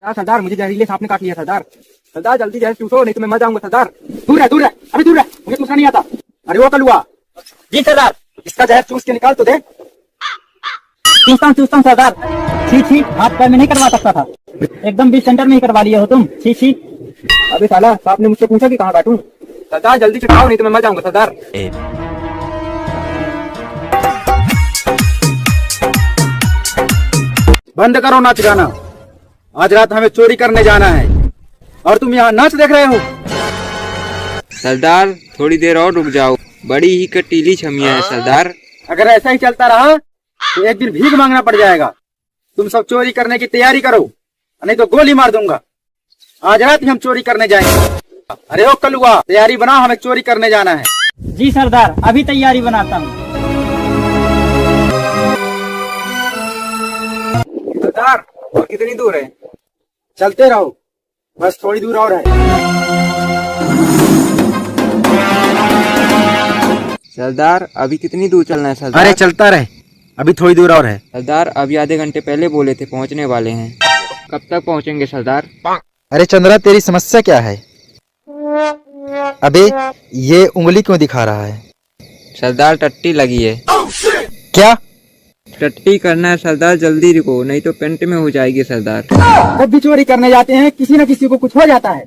सरदार मुझे जहरीले सांप ने काट लिया सरदार। सरदार जल्दी जहर चूसो नहीं तो मैं मर जाऊंगा सरदार। दूर है अभी दूर है, मुझे चूसना नहीं आता। अरे वो कलुआ। जी सरदार। इसका जहर चूस के निकाल तो दे। चूसता हूँ सरदार। छी हाथ पैर में नहीं करवा सकता था, एकदम 20 सेंटर में ही करवा लिए हो तुम। छी। अबे साला सांप ने मुझसे पूछा कि कहाँ काटूं। सरदार जल्दी चिढ़ाओ नहीं तो मैं मर जाऊंगा सरदार। बंद करो नाच गाना, आज रात हमें चोरी करने जाना है और तुम यहाँ नाच देख रहे हो। सरदार थोड़ी देर और रुक जाओ, बड़ी ही कटीली छमिया है सरदार। अगर ऐसा ही चलता रहा तो एक दिन भीख मांगना पड़ जाएगा। तुम सब चोरी करने की तैयारी करो, नहीं तो गोली मार दूंगा। आज रात ही हम चोरी करने जाएंगे। अरे ओ कलुआ, तैयारी बना, हमें चोरी करने जाना है। जी सरदार, अभी तैयारी बनाता हूँ। सरदार और कितनी दूर है? चलते रहो, बस थोड़ी दूर और है। सरदार अभी कितनी दूर चलना है सरदार? अरे चलता रहे, अभी थोड़ी दूर और है। सरदार अभी आधे घंटे पहले बोले थे पहुंचने वाले हैं, कब तक पहुंचेंगे सरदार? अरे चंद्रा, तेरी समस्या क्या है? अबे ये उंगली क्यों दिखा रहा है? सरदार टट्टी लगी है। क्या? टट्टी करना है सरदार, जल्दी रुको नहीं तो पेंट में हो जाएगी सरदार। जब भी चोरी करने जाते हैं किसी न किसी को कुछ हो जाता है।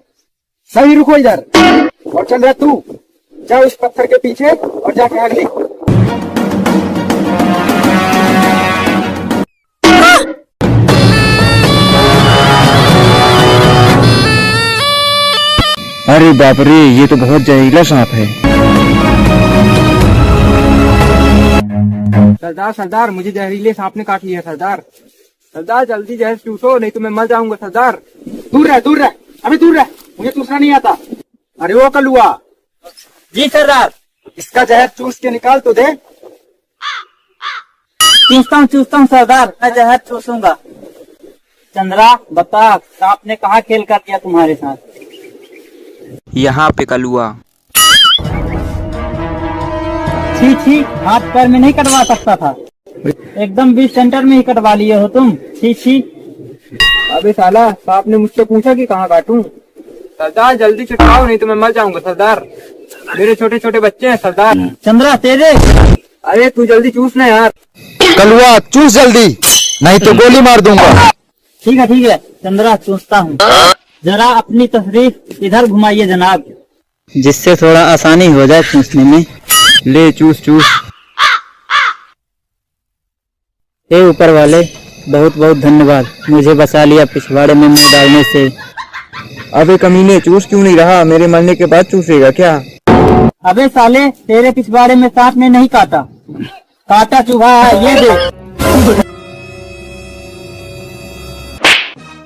सभी रुको इधर। और चंद्रा तू जा उस पत्थर के पीछे और जाके आग ले। अरे बाप रे, ये तो बहुत जहरीला सांप है। सरदार मुझे जहरीले सांप ने काट लिया सरदार। सरदार जल्दी जहर चूसो नहीं तो मैं मर जाऊंगा सरदार। दूर रह, अभी दूर रह, मुझे चूसना नहीं आता। अरे वो कलुआ। जी सरदार। इसका जहर चूस के निकाल तो दे। चूसता हूँ सरदार, मैं जहर चूसूंगा। चंद्रा बता, सांप ने कहाँ खेल कर दिया तुम्हारे साथ? यहाँ पे कलुआ। छी हाथ पैर में नहीं कटवा सकता था, एकदम 20 सेंटर में ही कटवा लिए हो तुम। छी। अबे साला सांप ने मुझसे पूछा कि कहाँ काटूं। सरदार जल्दी चिढ़ाओ नहीं तो मैं मर जाऊंगा सरदार। मेरे छोटे छोटे बच्चे हैं सरदार। चंद्रा तेरे। अरे तू जल्दी चूस ना यार। कलुआ चूस जल्दी, नहीं तो गोली मार दूंगा। ठीक है चंद्रा चूसता हूँ। जरा अपनी तस्वीर इधर घुमाइए जनाब, जिससे थोड़ा आसानी हो जाए चूसने में। ले चूस। हे ऊपर वाले, बहुत बहुत धन्यवाद, मुझे बचा लिया पिछवाड़े में मुंह डालने से। अबे कमीने, चूस क्यों नहीं रहा? मेरे मरने के बाद चूसेगा क्या? अबे साले, तेरे पिछवाड़े में सांप ने नहीं काटा, काटा चूहा है, ये देख।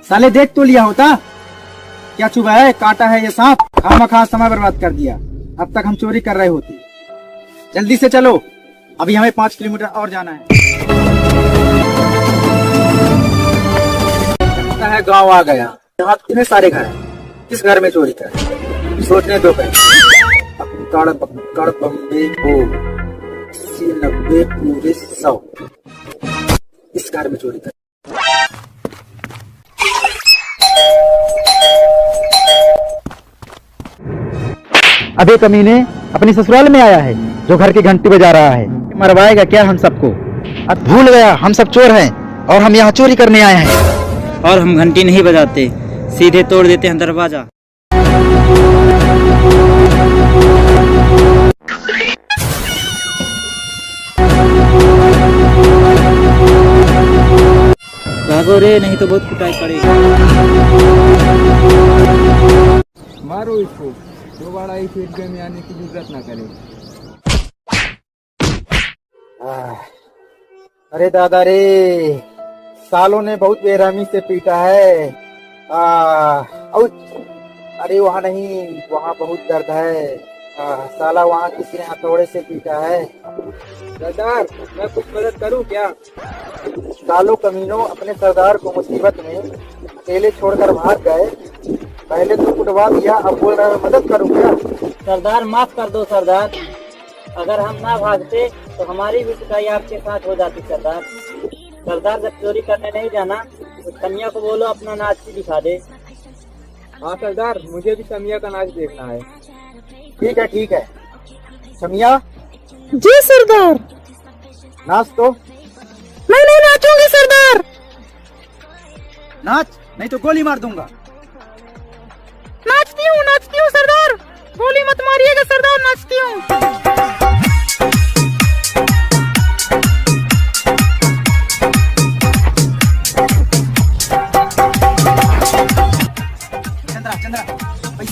साले देख तो लिया होता, क्या चुभा है, काटा है ये सांप। खामखा समय बर्बाद कर दिया, अब तक हम चोरी कर रहे होते। जल्दी से चलो, अभी हमें 5 किलोमीटर और जाना है। लगता है गांव आ गया। यहाँ कितने सारे घर हैं, किस घर में चोरी कर? सोचने दो पहले। पकड़ बम्बे को 90 पूरे 100 इस घर में चोरी कर। अबे कमीने, अपनी ससुराल में आया है जो घर की घंटी बजा रहा है। मरवाएगा क्या हम सबको? अब भूल गया हम सब चोर हैं और हम यहाँ चोरी करने आए हैं। और हम घंटी नहीं बजाते, सीधे तोड़ देते हैं दरवाजा। भागो रे, नहीं तो बहुत कुटाई पड़ेगी। मारो इसको, दोबारा इस एरिया में आने की जरूरत ना करे। अरे दादा रे, सालों ने बहुत बेरहमी से पीटा है। अरे वहाँ नहीं, वहाँ बहुत दर्द है। साला वहाँ किसी ने हथौड़े से पीटा है। सरदार मैं कुछ मदद करूं क्या? सालों कमीनों अपने सरदार को मुसीबत में अकेले छोड़कर भाग गए। पहले तो कुटवा दिया, अब बोल रहा है मदद करूं क्या? सरदार माफ कर दो सरदार, अगर हम ना भागते तो हमारी भी पिटाई आपके साथ हो जाती सरदार। सरदार जब चोरी करने नहीं जाना कन्या को बोलो अपना नाच भी दिखा दे। हाँ सरदार, मुझे भी समिया का नाच देखना है। ठीक है समिया, जी सरदार। नाच तो। मैं नहीं नाचूंगी सरदार। नाच, नहीं तो गोली मार दूंगा। नाचती हूँ सरदार। गोली मत मारिएगा सरदार, नाचती हूँ।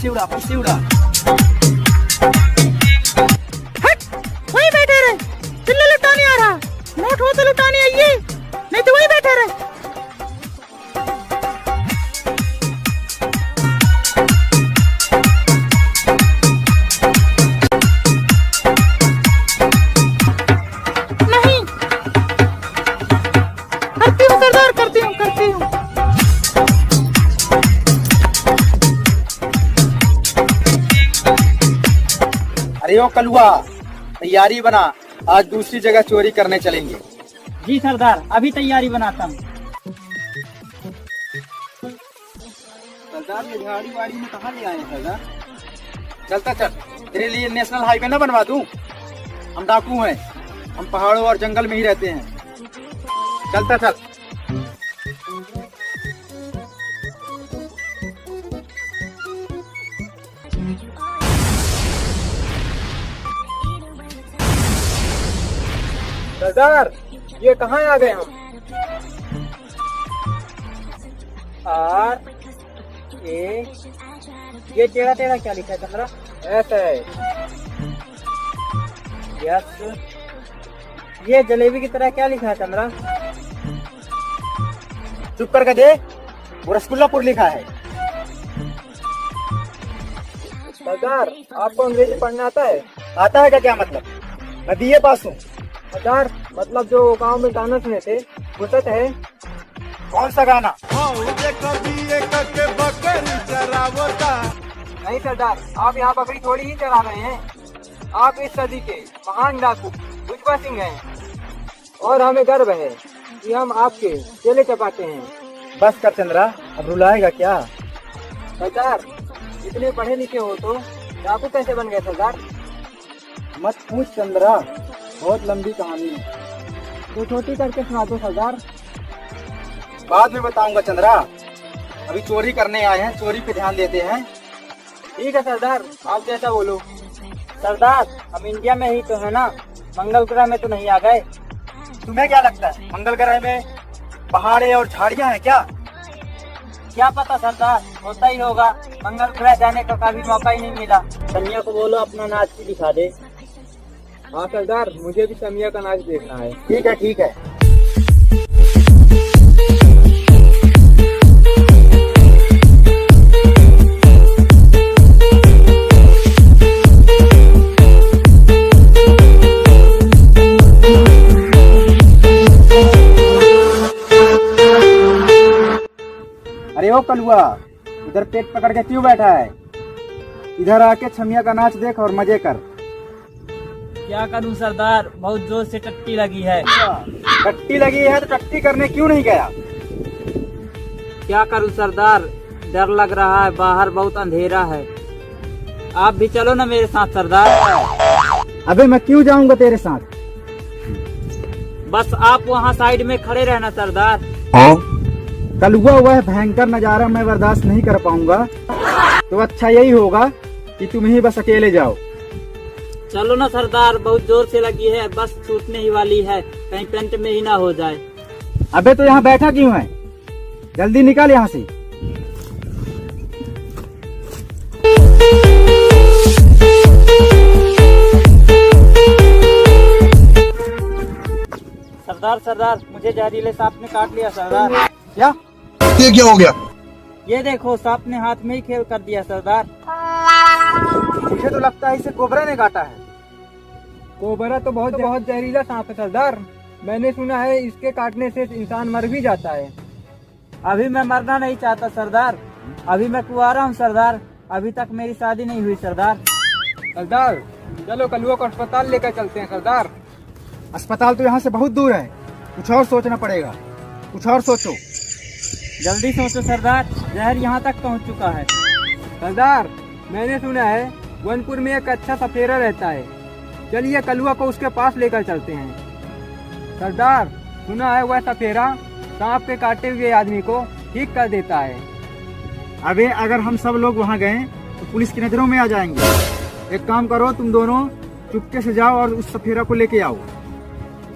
चंद्रा पैसे उड़ा। हट, वहीं बैठे रहे। चिल्ला लुटाने आ रहा। नोट हो तो लुटाने आइए, नहीं तो वहीं बैठे रहे। नहीं, करती हूँ सरदार, करती हूँ। अरे ओ कलुआ, तैयारी बना, आज दूसरी जगह चोरी करने चलेंगे। जी सरदार, अभी तैयारी बनाता हूँ। सरदार ये गाड़ी वाड़ी में कहाँ ले आए हैं सरदार? चलता चल, तेरे लिए नेशनल हाईवे ना बनवा दूं? हम डाकू हैं, हम पहाड़ों और जंगल में ही रहते हैं। चलता चल। सरदार, ये कहाँ आ गए हम? ये टेढ़ा क्या लिखा है चंद्रा? ऐसा है। यस। ये जलेबी की तरह क्या लिखा है चंद्रा? चुप करके दे, वो रसगुल्लापुर लिखा है। सरदार, आपको अंग्रेजी पढ़ना आता है? आता है क्या मतलब? मैं बीए पास हूँ। सरदार, मतलब जो गांव में गाना सुने थे, वो सच है? कौन सा गाना? नहीं सरदार, आप यहाँ बकरी थोड़ी ही चला रहे हैं। आप इस सदी के महान डाकू भुजबा सिंह हैं और हमें गर्व है कि हम आपके चेले चपाते हैं। बस कर चंद्रा, अब रुलाएगा क्या? सरदार, इतने पढ़े लिखे हो तो डाकू कैसे बन गए सरदार? मत पूछ चंद्रा, बहुत लंबी कहानी है। तो छोटी करके सुना दो सरदार। बाद में बताऊंगा चंद्रा, अभी चोरी करने आए हैं, चोरी पे ध्यान देते हैं। ठीक है सरदार, आप जैसा बोलो। सरदार, हम इंडिया में ही तो है ना, मंगल ग्रह में तो नहीं आ गए? तुम्हें क्या लगता है मंगल ग्रह में पहाड़े और झाड़ियां हैं क्या? क्या पता सरदार, होता ही होगा। मंगल ग्रह जाने का कभी मौका ही नहीं मिला। कन्या को बोलो अपना नाच भी दिखा दे। हाँ सरदार, मुझे भी समिया का नाच देखना है। ठीक है। अरे ओ कलुआ, इधर पेट पकड़ के क्यों बैठा है? इधर आके छमिया का नाच देख और मजे कर। क्या करूं सरदार, बहुत जोर से टट्टी लगी है। टट्टी लगी है तो टट्टी करने क्यों नहीं गया? क्या करूं सरदार, डर लग रहा है, बाहर बहुत अंधेरा है। आप भी चलो ना मेरे साथ सरदार। अबे मैं क्यों जाऊंगा तेरे साथ? बस आप वहाँ साइड में खड़े रहना सरदार। कलुआ हुआ है भयंकर नजारा मैं बर्दाश्त नहीं कर पाऊंगा, तो अच्छा यही होगा कि तुम ही बस अकेले जाओ। चलो ना सरदार, बहुत जोर से लगी है, बस छूटने ही वाली है, कहीं पेंट में ही ना हो जाए। अबे तो यहाँ बैठा क्यों है? जल्दी निकल यहाँ से। सरदार, मुझे जहरीले सांप ने काट लिया सरदार। क्या? ये क्या हो गया? ये देखो, सांप ने हाथ में ही खेल कर दिया सरदार। मुझे तो लगता है इसे कोबरा ने काटा है। कोबरा तो बहुत जहरीला सांप है सरदार। मैंने सुना है इसके काटने से इंसान मर भी जाता है। अभी मैं मरना नहीं चाहता सरदार, अभी मैं कुंवारा हूँ सरदार, अभी तक मेरी शादी नहीं हुई सरदार। सरदार, चलो कलुआ को अस्पताल लेकर चलते हैं सरदार। अस्पताल तो यहाँ से बहुत दूर है, कुछ और सोचना पड़ेगा, कुछ और सोचो। जल्दी सोचो सरदार, जहर यहाँ तक पहुँच चुका है। सरदार, मैंने सुना है वनपुर में एक अच्छा सफेरा रहता है। चलिए कलुआ को उसके पास लेकर चलते हैं। सरदार, सुना है वह सफेरा सांप के काटे हुए आदमी को ठीक कर देता है। अबे अगर हम सब लोग वहाँ गए तो पुलिस की नजरों में आ जाएंगे। एक काम करो, तुम दोनों चुपके से जाओ और उस सफेरा को लेके आओ।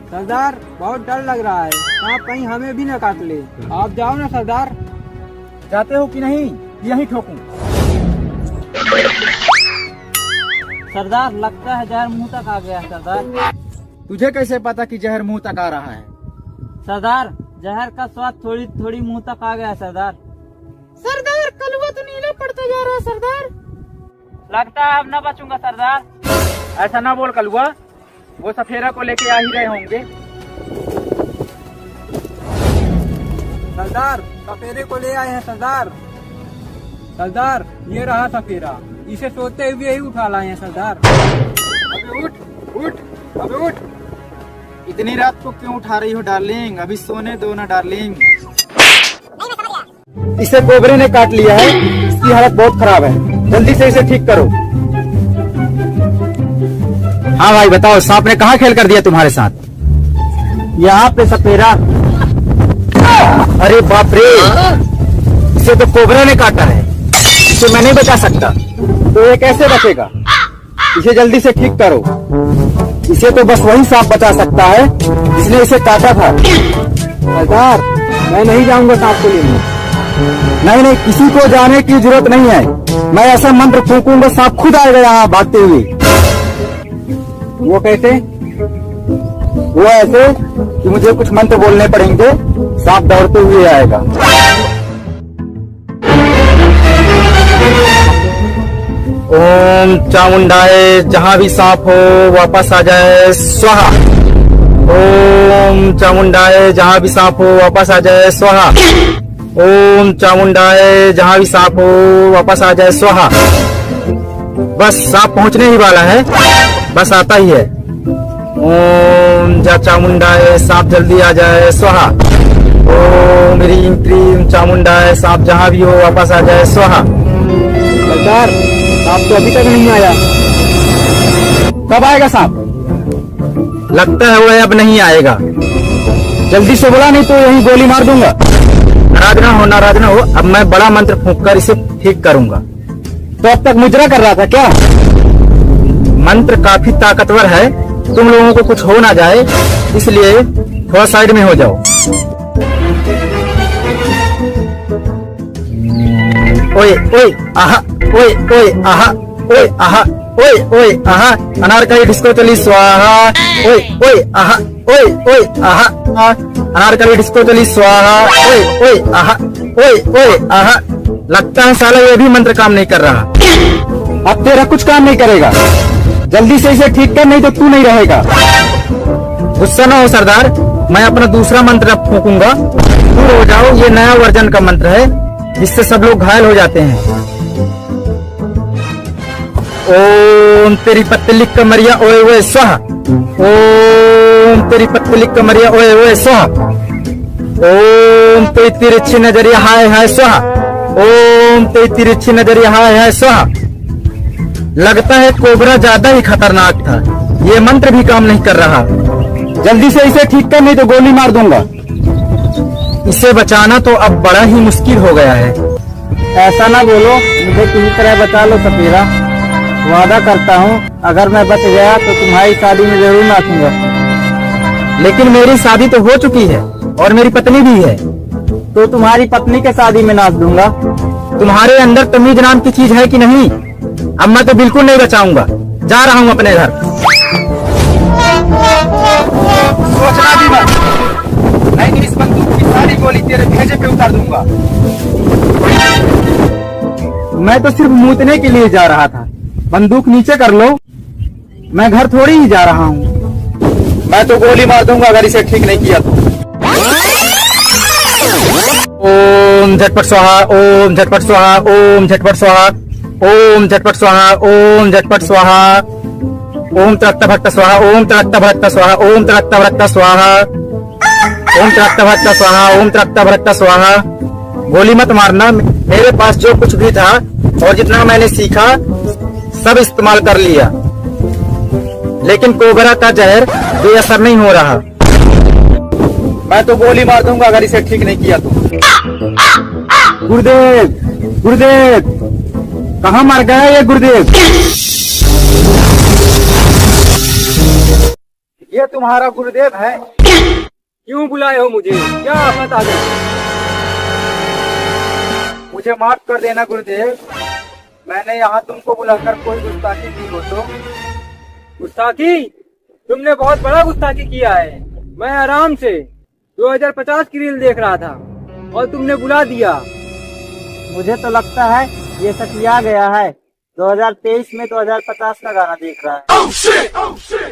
सरदार, बहुत डर लग रहा है, सांप कहीं हमें भी न काट ले। आप जाओ ना सरदार। जाते हो कि नहीं, यहीं ठोकूं? सरदार, लगता है जहर मुंह तक आ गया है। सरदार, तुझे कैसे पता कि जहर मुंह तक आ रहा है? सरदार, जहर का स्वाद थोड़ी थोड़ी मुंह तक आ गया है। सरदार, सरदार, कलुआ तो नीला पड़ता जा रहा है सरदार। लगता है अब न बचूंगा सरदार। ऐसा ना बोल कलुआ, वो सफेरा को लेके आ ही रहे होंगे। सरदार, सफेरे को ले आए हैं सरदार। सरदार, ये रहा सफेरा, इसे सोते हुए ही उठा लाए हैं सरदार। अबे उठ उठ, अबे उठ। इतनी रात को क्यों उठा रही हो डार्लिंग? अभी सोने दो ना डार्लिंग। इसे कोबरे ने काट लिया है, इसकी हालत बहुत खराब है, जल्दी से इसे ठीक करो। हाँ भाई बताओ, सांप ने कहाँ खेल कर दिया तुम्हारे साथ? यहाँ पे सफेरा। अरे बाप रे, इसे तो कोबरा ने काटा है, इसे मैं नहीं बचा सकता। तो ये कैसे बचेगा? इसे जल्दी से ठीक करो। इसे तो बस वही सांप बचा सकता है जिसने इसे काटा था। सरदार, मैं नहीं जाऊंगा सांप को लेने। नहीं नहीं, किसी को जाने की जरूरत नहीं है। मैं ऐसा मंत्र फूंकूंगा, सांप खुद आएगा यहाँ भागते हुए। वो कैसे? वो ऐसे कि मुझे कुछ मंत्र बोलने पड़ेंगे, सांप दौड़ते हुए आएगा। ओम चामुंडाए, जहाँ भी सांप हो वापस आ जाए स्वाहा। ओम चामुंडाए, जहाँ भी सांप हो वापस आ जाए स्वाहा। ओम चामुंडाए, जहाँ भी सांप हो वापस आ जाए स्वाहा। बस सांप पहुँचने ही वाला है, बस आता ही है। ओम जा चामुंडाए, सांप जल्दी आ जाए स्वाहा। ओम ह्रीम क्रीम चामुंडाए, सांप जहाँ भी हो वापस आ जाए स्वाहा। सरदार, सांप तो अभी तक नहीं आया। कब आएगा सांप? लगता है वो अब नहीं आएगा। जल्दी से बोला, नहीं तो यही गोली मार दूंगा। नाराज ना हो, नाराज ना हो, अब मैं बड़ा मंत्र फूंक कर इसे ठीक करूंगा। तो अब तक मुजरा कर रहा था क्या? मंत्र काफी ताकतवर है, तुम लोगों को कुछ हो ना जाए इसलिए थोड़ा साइड में हो जाओ। ओए ओए आहा, ओए ओए आहा, ओए आहा, ओए ओए आहा, अनारकली डिस्को चली स्वाहा। ओए ओए आहा, ओए ओए आहा, अनारकली डिस्को चली स्वाहा। ओए ओए आहा, ओए ओए आहा। लगता है साला ये भी मंत्र काम नहीं कर रहा। अब तेरा कुछ काम नहीं करेगा, जल्दी से इसे ठीक कर, नहीं तो तू नहीं रहेगा। गुस्सा ना हो सरदार, मैं अपना दूसरा मंत्र अब फूकूंगा, दूर हो जाओ। ये नया वर्जन का मंत्र है जिससे सब लोग घायल हो जाते हैं। ओम तेरी पतली कमरिया ओए ओए स्वाहा। ओम तेरी पतली कमरिया ओए ओए स्वाहा। ओम तेरी तिरछी नजरिया हाय हाय स्वाहा। ओम तेरी तिरछी नजरिया हाय हाय स्वाहा। लगता है कोबरा ज्यादा ही खतरनाक था, ये मंत्र भी काम नहीं कर रहा। जल्दी से इसे ठीक कर, नहीं तो गोली मार दूंगा। इसे बचाना तो अब बड़ा ही मुश्किल हो गया है। ऐसा ना बोलो, मुझे किसी तरह बचा लो सफेरा। वादा करता हूँ, अगर मैं बच गया तो तुम्हारी शादी में जरूर नाचूंगा। लेकिन मेरी शादी तो हो चुकी है और मेरी पत्नी भी है। तो तुम्हारी पत्नी के शादी में नाच दूंगा। तुम्हारे अंदर तमीज नाम की चीज है कि नहीं? अब मैं तो बिल्कुल नहीं बचाऊंगा, जा रहा हूँ अपने घर। सोचना भी मत, नहीं इस बंदूक की सारी गोली तेरे भेजे पे उतार दूंगा। मैं तो सिर्फ मूतने के लिए जा रहा था, बंदूक नीचे कर लो, मैं घर थोड़ी ही जा रहा हूँ। मैं तो गोली मार दूंगा अगर इसे ठीक नहीं किया तो। ओम झटपट स्वाहा, ओम झटपट स्वाहा, ओम झटपट स्वाहा, ओम झटपट स्वाहा, ओम झटपट स्वाहा। ओम त्रक्त भक्त स्वाहा, ओम त्रक्त भक्त स्वाहा, ओम त्रक्त भक्त स्वाहा, ओम त्रक्त भक्त स्वाहा, ओम त्रक्त भक्त स्वाहा। गोली मत मारना। मेरे पास जो कुछ भी था और जितना मैंने सीखा सब इस्तेमाल कर लिया, लेकिन कोबरा का जहर बेअसर नहीं हो रहा। मैं तो गोली मार दूंगा अगर इसे ठीक नहीं किया तो। गुरुदेव, गुरुदेव, कहाँ मर गया ये गुरुदेव? ये तुम्हारा गुरुदेव है? क्यों बुलाए हो मुझे? क्या आफत आ गई? मुझे माफ कर देना गुरुदेव, मैंने यहाँ तुमको बुलाकर कोई गुस्ताखी की हो तो। गुस्ताखी? तुमने बहुत बड़ा गुस्ताखी किया है। मैं आराम से 2050 की रील देख रहा था और तुमने बुला दिया। मुझे तो लगता है ये सटिया गया है, 2023 में 2050 का गाना देख रहा है।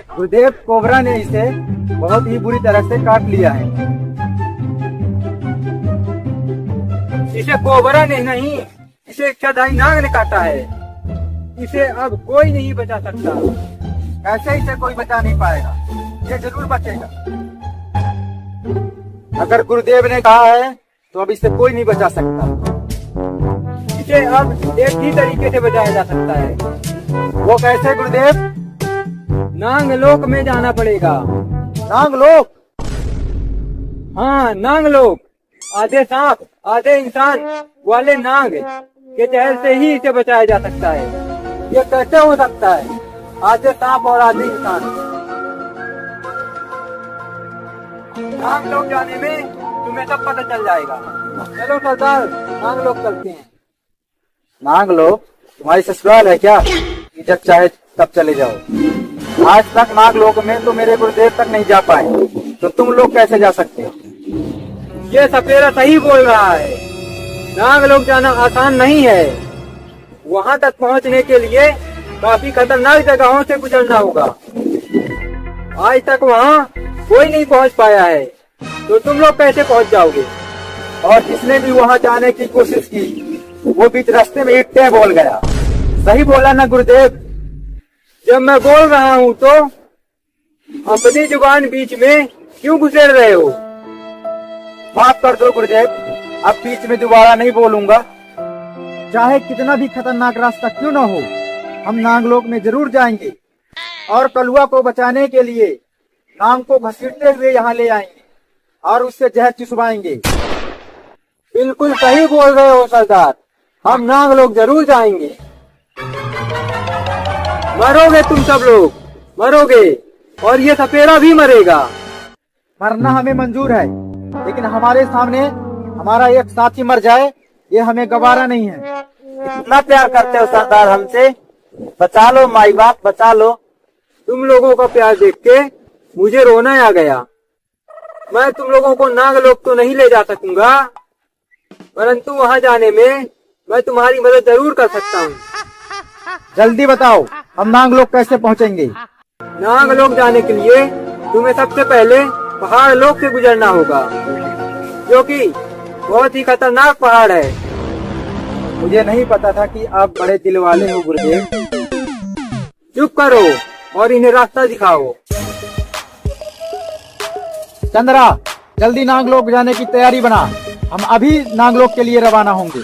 गुरुदेव, कोबरा ने इसे बहुत ही बुरी तरह से काट लिया है। इसे कोबरा ने नहीं, इसे इच्छाधारी नाग ने काटा है। इसे अब कोई नहीं बचा सकता। कैसे इसे कोई बचा नहीं पाएगा? ये जरूर बचेगा। अगर गुरुदेव ने कहा है तो अब इसे कोई नहीं बचा सकता। इसे अब एक ही तरीके से बचाया जा सकता है। वो कैसे गुरुदेव? नांगलोक में जाना पड़ेगा। नांगलोक? हाँ, नांगलोक। आधे सांप आधे इंसान वाले नाग के जहर से ही इसे बचाया जा सकता है। ये कैसे हो सकता है? आधे सांप और आधे इंसान। नांगलोक जाने में तुम्हें सब पता चल जाएगा। चलो सरदार, नांगलोक चलते हैं। नांगलोक तुम्हारी ससुराल है क्या? जब चाहे तब चले जाओ। आज तक नागलोक में तो मेरे गुरुदेव तक नहीं जा पाए, तो तुम लोग कैसे जा सकते हो? ये सपेरा सही बोल रहा है। नागलोक जाना आसान नहीं है। वहाँ तक पहुँचने के लिए काफी खतरनाक जगहों से गुजरना होगा। आज तक वहाँ कोई नहीं पहुँच पाया है, तो तुम लोग कैसे पहुँच जाओगे? और जिसने भी वहाँ जाने की कोशिश की वो बीच रास्ते में ईंटें बोल गया। सही बोला ना गुरुदेव? जब मैं बोल रहा हूँ तो अपनी जुबान बीच में क्यों घुसेड़ रहे हो? माफ कर दो गुरुदेव, अब बीच में दोबारा नहीं बोलूंगा। चाहे कितना भी खतरनाक रास्ता क्यों न हो, हम नांगलोक में जरूर जाएंगे और कलुआ को बचाने के लिए नांग को घसीटते हुए यहाँ ले आएंगे और उससे जहर चुसवाएंगे। बिल्कुल सही बोल रहे हो सरदार, हम नांगलोक जरूर जाएंगे। मरोगे तुम सब लोग, मरोगे, और ये सपेरा भी मरेगा। मरना हमें मंजूर है, लेकिन हमारे सामने हमारा एक साथी मर जाए ये हमें गवारा नहीं है। इतना प्यार करते हो सरदार हमसे? बचा लो माई बाप, बचा लो। तुम लोगों का प्यार देख के मुझे रोना आ गया। मैं तुम लोगों को नागलोक तो नहीं ले जा सकूंगा, परंतु वहाँ जाने में मैं तुम्हारी मदद जरूर कर सकता हूँ। जल्दी बताओ, हम नांगलोक कैसे पहुँचेंगे? नागलोक जाने के लिए तुम्हें सबसे पहले पहाड़ लोक से गुजरना होगा, जो कि बहुत ही खतरनाक पहाड़ है। मुझे नहीं पता था कि आप बड़े दिल वाले हो गुरुदेव। चुप करो और इन्हें रास्ता दिखाओ। चंद्रा, जल्दी नांगलोक जाने की तैयारी बना, हम अभी नांगलोक के लिए रवाना होंगे।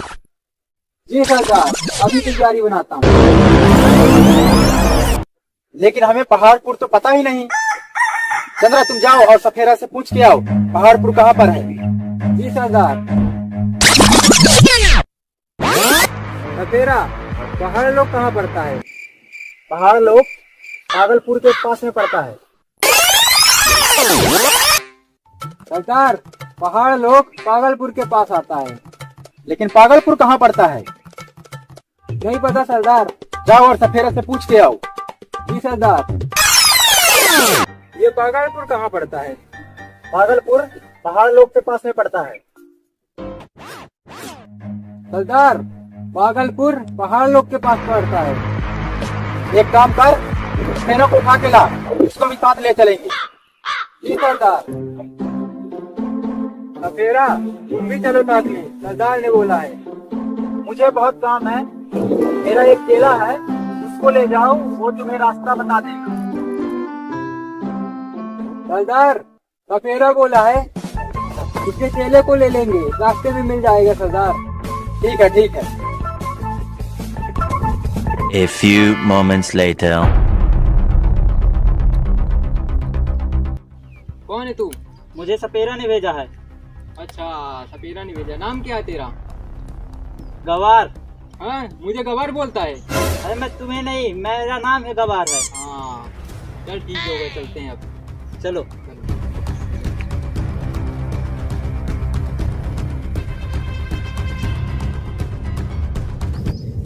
जी सरदार, अभी तैयारी बनाता हूँ। लेकिन हमें पहाड़पुर तो पता ही नहीं। चंद्रा, तुम जाओ और सफेरा से पूछ के आओ पहाड़पुर कहाँ पर है। जी सरदार। सफेरा, पहाड़ लोक कहाँ पड़ता है? पहाड़ लोक पागलपुर के पास में पड़ता है। सरदार, पहाड़ लोक पागलपुर के पास आता है। लेकिन पागलपुर कहाँ पड़ता है? नहीं पता सरदार। जाओ और सफेरा से पूछ के आओ। जी सरदार। ये पागलपुर कहाँ पड़ता है? पागलपुर पहाड़ लोक के पास में पड़ता है। सरदार, पागलपुर पहाड़ लोक के पास पड़ता है। एक काम कर, सफेरा को उठा के ला, उसको भी साथ ले चलेंगे। जी सरदार। सफेरा, तुम भी चलो साथ में, सरदार ने बोला है। मुझे बहुत काम है, मेरा एक चेला है, उसको ले जाओ, वो तुम्हें रास्ता बता देगा। सरदार, सफेरा बोला है उसके चेले को ले लेंगे, रास्ते में मिल जाएगा सरदार। ठीक है ठीक है। A few moments later. कौन है तू? मुझे सपेरा ने भेजा है। अच्छा, सपेरा ने भेजा। नाम क्या है तेरा? गवार। हाँ, मुझे गवार बोलता है। अरे मैं तुम्हें नहीं, मेरा नाम है गवार है। हाँ, चल ठीक हो गया, चलते हैं अब। चलो।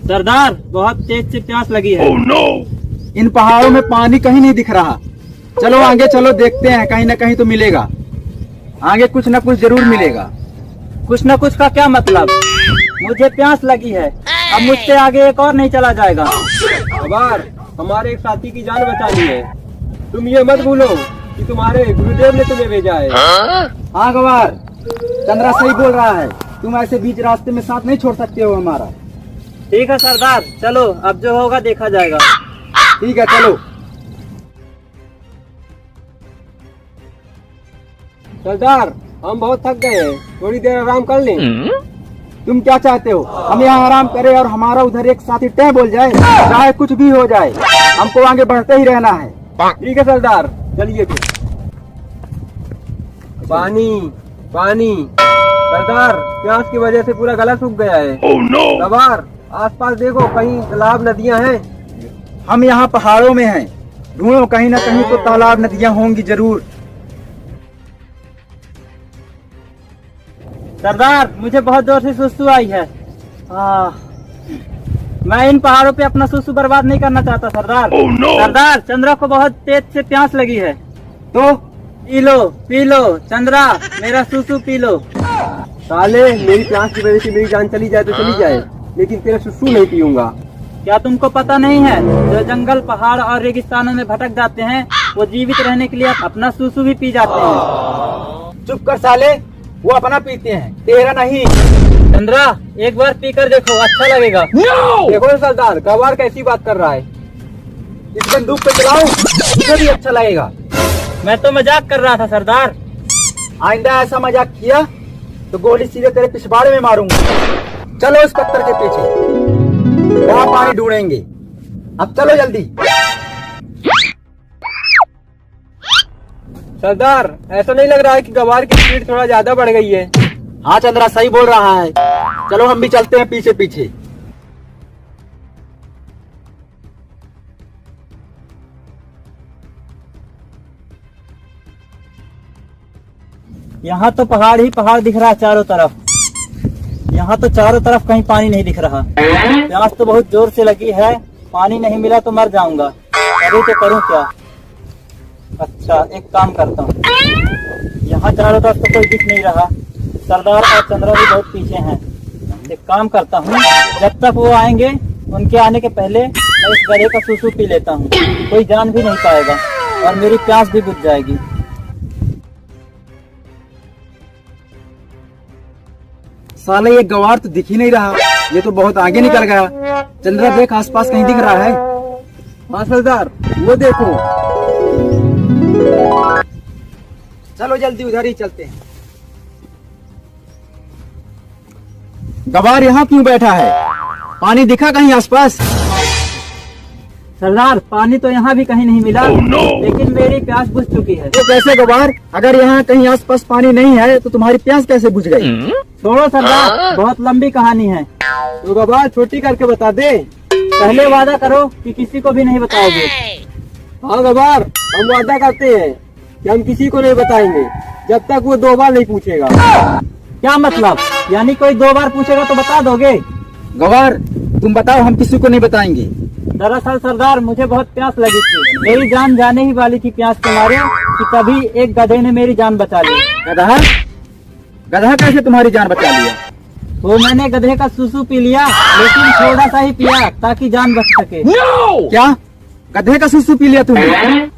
सरदार, बहुत तेज से प्यास लगी है। इन पहाड़ों में पानी कहीं नहीं दिख रहा। चलो आगे चलो, देखते हैं, कहीं ना कहीं तो मिलेगा। आगे कुछ ना कुछ जरूर मिलेगा। कुछ न कुछ का क्या मतलब? मुझे प्यास लगी है, अब मुझसे आगे एक और नहीं चला जाएगा। गवार, हमारे एक साथी की जान बचानी है। तुम ये मत भूलो कि तुम्हारे गुरुदेव ने तुम्हें भेजा है। हाँ गवार, चंद्रा सही बोल रहा है। तुम ऐसे बीच रास्ते में साथ नहीं छोड़ सकते हो हमारा। ठीक है सरदार, चलो, अब जो होगा देखा जाएगा। ठीक है चलो। सरदार, हम बहुत थक गए हैं, थोड़ी देर आराम कर लें। तुम क्या चाहते हो? हम यहाँ आराम करें और हमारा उधर एक साथी टह बोल जाए? चाहे कुछ भी हो जाए, हमको आगे बढ़ते ही रहना है। ठीक है सरदार, चलिए फिर। पानी पानी। सरदार, प्यास की वजह से पूरा गला सूख गया है। गवार, आसपास देखो, कहीं तालाब नदियां हैं। हम यहाँ पहाड़ों में हैं, ढूंढो, कहीं ना कहीं तो तालाब नदियाँ होंगी जरूर। सरदार, मुझे बहुत जोर से सुसु आई है। मैं इन पहाड़ों पे अपना सुसु बर्बाद नहीं करना चाहता सरदार। सरदार, चंद्रा को बहुत तेज से प्यास लगी है, तो पी लो चंद्रा, मेरा सुसु पी लो। साले, मेरी प्यास की वजह से मेरी जान चली जाए तो चली जाए, लेकिन तेरा सुसु नहीं पीऊंगा। क्या तुमको पता नहीं है, जो जंगल, पहाड़ और रेगिस्तानों में भटक जाते हैं, वो जीवित रहने के लिए अपना सुसु भी पी जाते हैं। चुप कर साले, वो अपना पीते हैं, तेरा नहीं। चंद्रा, एक बार पीकर देखो, अच्छा लगेगा। देखो सरदार, गवार कैसी बात कर रहा है। इस बंदूक पे चलाओ, मुझे भी अच्छा लगेगा। मैं तो मजाक कर रहा था सरदार। आइंदा ऐसा मजाक किया तो गोली सीधे तेरे पिछवाड़े में मारूंगा। चलो इस पत्थर के पीछे, वहाँ पानी ढूंढेंगे। अब चलो जल्दी। सरदार, ऐसा नहीं लग रहा है कि गवार की स्पीड थोड़ा ज्यादा बढ़ गई है? हाँ चंद्रा सही बोल रहा है। चलो हम भी चलते हैं पीछे पीछे। यहाँ तो पहाड़ ही पहाड़ दिख रहा है चारों तरफ। यहाँ तो चारों तरफ कहीं पानी नहीं दिख रहा। प्यास तो बहुत जोर से लगी है, पानी नहीं मिला तो मर जाऊंगा। अभी तो करूँ क्या? अच्छा, एक काम करता हूँ, यहाँ चारों तरफ तो कोई दिख नहीं रहा। सरदार और चंद्रा भी बहुत पीछे हैं। एक काम करता हूँ, जब तक वो आएंगे, उनके आने के पहले मैं इस गधे का सुसु पी लेता हूँ। कोई जान भी नहीं पाएगा और मेरी प्यास भी बुझ जाएगी। साले, ये गवार तो दिख ही नहीं रहा, ये तो बहुत आगे निकल गया। चंद्रा देख, आसपास कहीं दिख रहा है? हाँ सरदार, वो देखो। चलो जल्दी उधर ही चलते हैं। गवार यहाँ क्यों बैठा है? पानी दिखा कहीं आसपास? सरदार, पानी तो यहाँ भी कहीं नहीं मिला। लेकिन मेरी प्यास बुझ चुकी है। तो कैसे गवार? अगर यहाँ कहीं आसपास पानी नहीं है तो तुम्हारी प्यास कैसे बुझ गई? छोड़ो सरदार, बहुत लंबी कहानी है। तो गवार छोटी करके बता दे। पहले वादा करो कि किसी को भी नहीं बताओगे। हाँ गवार, हम वादा करते हैं कि हम किसी को नहीं बताएंगे जब तक वो 2 बार नहीं पूछेगा। क्या मतलब? यानी कोई 2 बार पूछेगा तो बता दोगे? गवार तुम बताओ, हम किसी को नहीं बताएंगे। दरअसल सरदार, मुझे बहुत प्यास लगी थी। मेरी जान जाने ही वाली थी प्यास के मारे कि तभी एक गधे ने मेरी जान बचा ली। गधा? गधा कैसे तुम्हारी जान बचा लिया? वो मैंने गधे का सुसु पी लिया, लेकिन थोड़ा सा ही पिया ताकि जान बच सके। क्या गधे का सुसु पी लिया तुमने?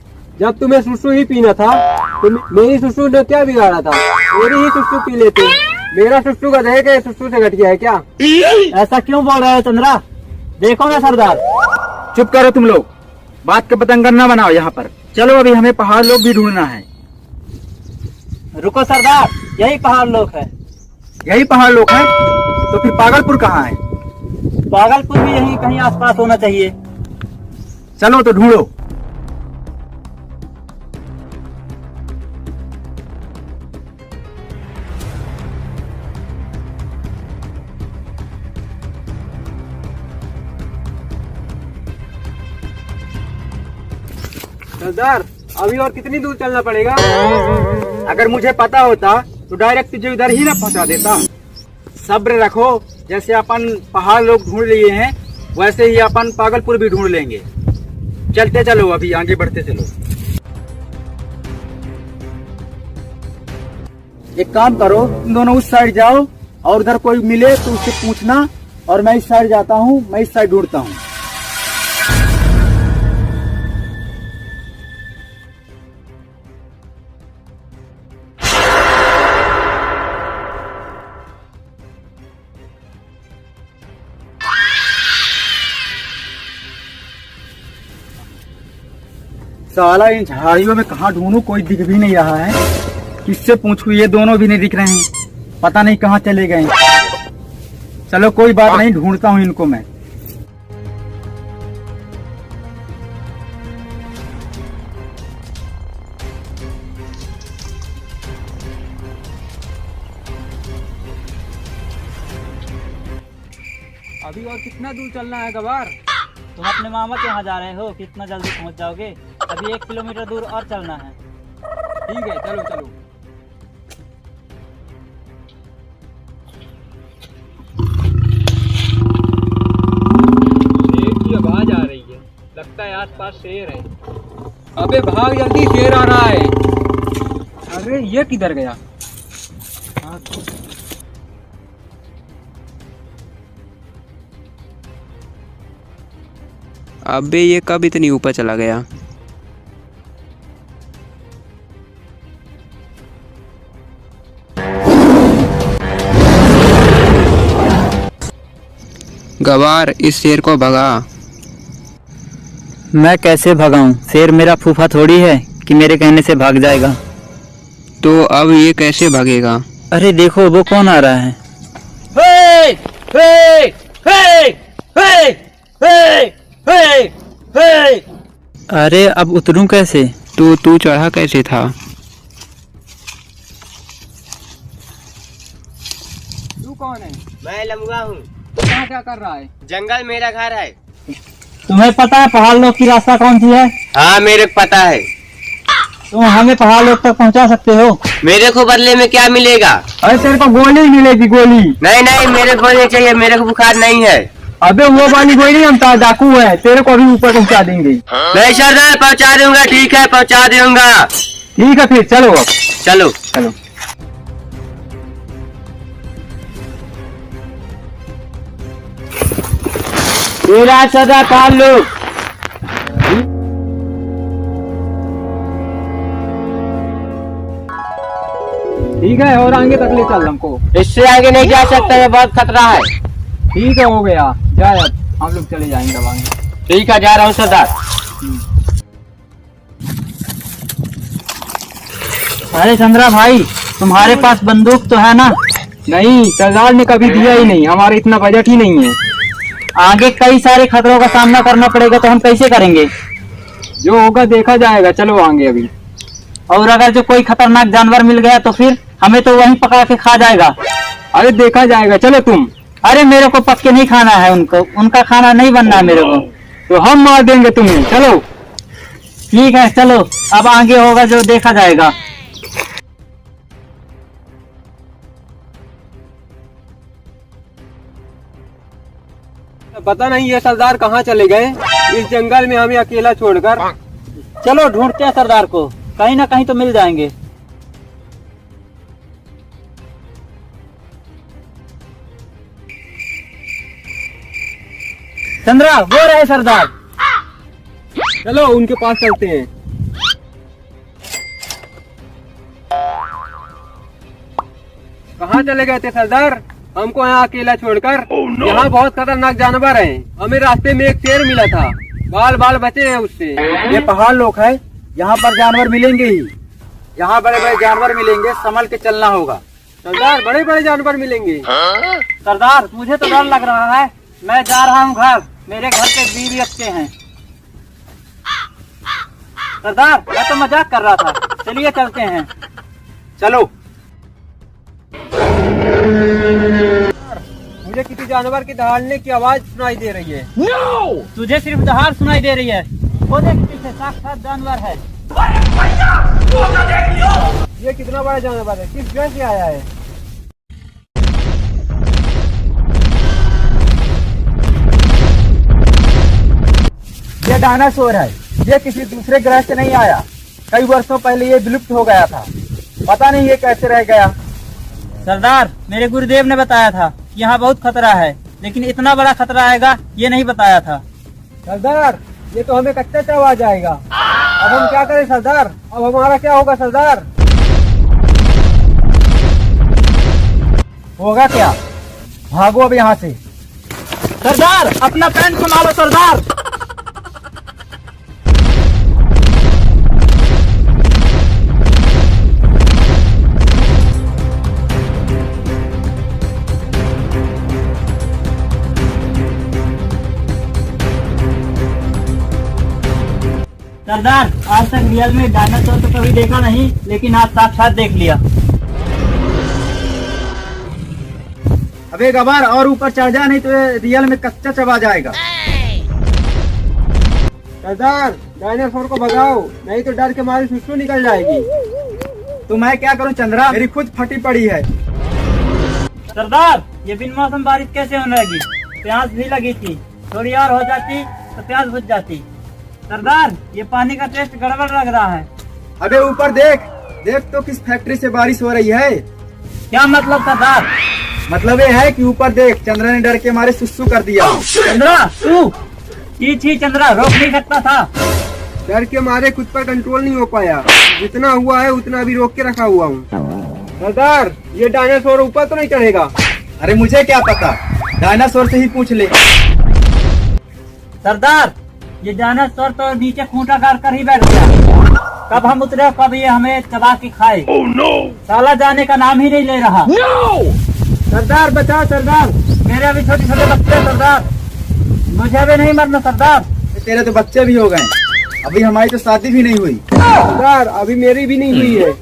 जब तुम्हें सुसु ही पीना था तो मेरी सुसु ने क्या बिगाड़ा था? मेरी ही सुसु पी लेते। मेरा सुसु गधे के सुसु से घट गया है क्या? ऐसा क्यों बोल रहे हो चंद्रा? देखो ना सरदार। चुप करो तुम लोग, बात का पतंगर न बनाओ यहाँ पर। चलो अभी हमें पहाड़ लोग भी ढूंढना है। रुको सरदार, यही पहाड़ लोक है। यही पहाड़ लोग हैं? तो फिर पागलपुर कहाँ है? पागलपुर भी यहीं कहीं आसपास होना चाहिए। चलो तो ढूंढो। सरदार अभी और कितनी दूर चलना पड़ेगा? अगर मुझे पता होता तो डायरेक्ट तुझे उधर ही ना पहुंचा देता। सब्र रखो, जैसे अपन पहाड़ लोग ढूंढ लिए हैं वैसे ही अपन पागलपुर भी ढूंढ लेंगे। चलते चलो, अभी आगे बढ़ते चलो। एक काम करो, तुम दोनों उस साइड जाओ और उधर कोई मिले तो उससे पूछना, और मैं इस साइड जाता हूँ, मैं इस साइड ढूंढता हूँ। साला इन झाड़ियों में कहाँ ढूंढूं, कोई दिख भी नहीं रहा है। किससे पूछूं, ये दोनों भी नहीं दिख रहे हैं, पता नहीं कहाँ चले गए। चलो कोई बात नहीं, ढूंढता हूँ इनको मैं। अभी और कितना दूर चलना है गवार? तुम अपने मामा के यहाँ जा रहे हो, कितना जल्दी पहुँच जाओगे? अभी 1 किलोमीटर दूर और चलना है। ठीक है, चलो चलो। शेर की आवाज आ रही है, लगता है आसपास शेर है। अबे भाग जल्दी, शेर आ रहा है। अरे ये किधर गया? अबे ये कब इतनी ऊपर चला गया? गवार, इस शेर को भगा। मैं कैसे भगाऊं? शेर मेरा फूफा थोड़ी है कि मेरे कहने से भाग जाएगा। तो अब ये कैसे भागेगा? अरे देखो, वो कौन आ रहा है? हे! हे! हे! हे! हे! हे! हे! अरे अब उतरूं कैसे? तो तू चढ़ा कैसे था? तू कौन है? मैं लमुआ हूँ। यहाँ क्या कर रहा है? जंगल मेरा घर है। तुम्हें पता है पहाड़ लोग की रास्ता कौन सी है? हाँ मेरे को पता है। तुम हमें पहाड़ लोग तक पहुंचा सकते हो? मेरे को बदले में क्या मिलेगा? अरे तेरे को गोली मिलेगी, गोली। नहीं नहीं, मेरे को नहीं चाहिए, मेरे को बुखार नहीं है। अबे वो वाली गोली, हम डाकू है, तेरे को अभी ऊपर पहुंचा देंगे। नहीं सरदार, पहुंचा दूंगा। ठीक है, पहुंचा दूंगा। ठीक है फिर चलो अब। चलो चलो। तेरा सदा पाल लो। ठीक है, और आगे तक ले चल हमको। इससे आगे नहीं जा सकता, ये बहुत खतरा है। ठीक है, हो गया, जा अब हम लोग चले जाएंगे अब आगे। ठीक है, जा रहा हूँ सरदार। अरे चंद्रा भाई, तुम्हारे पास बंदूक तो है ना? नहीं, सरदार ने कभी दिया ही नहीं, हमारे इतना बजट ही नहीं है। आगे कई सारे खतरों का सामना करना पड़ेगा, तो हम कैसे करेंगे? जो होगा देखा जाएगा, चलो आगे अभी। और अगर जो कोई खतरनाक जानवर मिल गया तो फिर हमें तो वहीं पकड़ा के खा जाएगा। अरे देखा जाएगा, चलो तुम। अरे मेरे को पक के नहीं खाना है, उनको उनका खाना नहीं बनना है मेरे को। तो हम मार देंगे तुम्हें, चलो। ठीक है चलो, अब आगे होगा जो देखा जाएगा। पता नहीं ये सरदार कहाँ चले गए, इस जंगल में हमें अकेला छोड़कर। चलो ढूंढते हैं सरदार को, कहीं ना कहीं तो मिल जाएंगे। चंद्रा, वो रहे सरदार। चलो उनके पास चलते हैं। कहाँ चले गए थे सरदार, हमको यहाँ अकेला छोड़कर? यहाँ बहुत खतरनाक जानवर हैं। हमें रास्ते में एक शेर मिला था, बाल बाल बचे हैं उससे। ये पहाड़ लोग है, यहाँ पर जानवर मिलेंगे ही। यहाँ बड़े बड़े जानवर मिलेंगे, संभल के चलना होगा। सरदार बड़े बड़े जानवर मिलेंगे। सरदार मुझे तो डर लग रहा है, मैं जा रहा हूँ घर, मेरे घर पे बीवी बच्चे हैं। सरदार मैं तो मजाक कर रहा था, चलिए चलते हैं। चलो। मुझे किसी जानवर की दहाड़ने की आवाज सुनाई दे रही है। तुझे सिर्फ दहाड़ सुनाई दे रही है, वो देख पीछे साक्षात जानवर है। ये कितना बड़ा जानवर है, किस जगह से आया है? ये डायनासोर है, ये किसी दूसरे ग्रह से नहीं आया। कई वर्षों पहले ये विलुप्त हो गया था, पता नहीं ये कैसे रह गया। सरदार मेरे गुरुदेव ने बताया था कि यहाँ बहुत खतरा है, लेकिन इतना बड़ा खतरा आएगा ये नहीं बताया था। सरदार ये तो हमें कच्चा चबा जाएगा, अब हम क्या करें सरदार? अब हमारा क्या होगा सरदार? होगा क्या, भागो अब यहाँ से। सरदार अपना पैंट संभालो सरदार। सरदार आज तक रियल में डायनासोर तो कभी देखा नहीं, लेकिन आज साक्षात देख लिया। अबे गवार और ऊपर चढ़ जा, नहीं तो ये रियल में कच्चा चबा जाएगा। सरदार डायनासोर को भगाओ, नहीं तो डर के मारे सुसु निकल जाएगी। तो मैं क्या करूं चंद्रा, मेरी खुद फटी पड़ी है। सरदार ये बिन मौसम बारिश कैसे होने लगी? प्यास भी लगी थी, थोड़ी और हो जाती तो प्यास बुझ जाती। सरदार ये पानी का टेस्ट गड़बड़ लग रहा है। अबे ऊपर देख, देख तो किस फैक्ट्री से बारिश हो रही है। क्या मतलब सरदार? मतलब ये है कि ऊपर देख, चंद्रा ने डर के मारे सुसु कर दिया। चंद्रा तू छी चंद्रा, रोक नहीं सकता था। डर के मारे खुद पर कंट्रोल नहीं हो पाया, जितना हुआ है उतना भी रोक के रखा हुआ हूँ। सरदार ये डायनासोर ऊपर तो नहीं चढ़ेगा? अरे मुझे क्या पता, डायनासोर से ही पूछ ले। सरदार ये डायनासोर तो नीचे खूंटा गाड़ कर ही बैठ गया, कब हम उतरे कब ये हमें चबा के खाए। साला जाने का नाम ही नहीं ले रहा। सरदार बचाओ सरदार, मेरे अभी छोटे छोटे बच्चे हैं सरदार, मुझे भी नहीं मरना सरदार। तेरे तो बच्चे भी हो गए, अभी हमारी तो शादी भी नहीं हुई। सरदार अभी मेरी भी नहीं हुई है।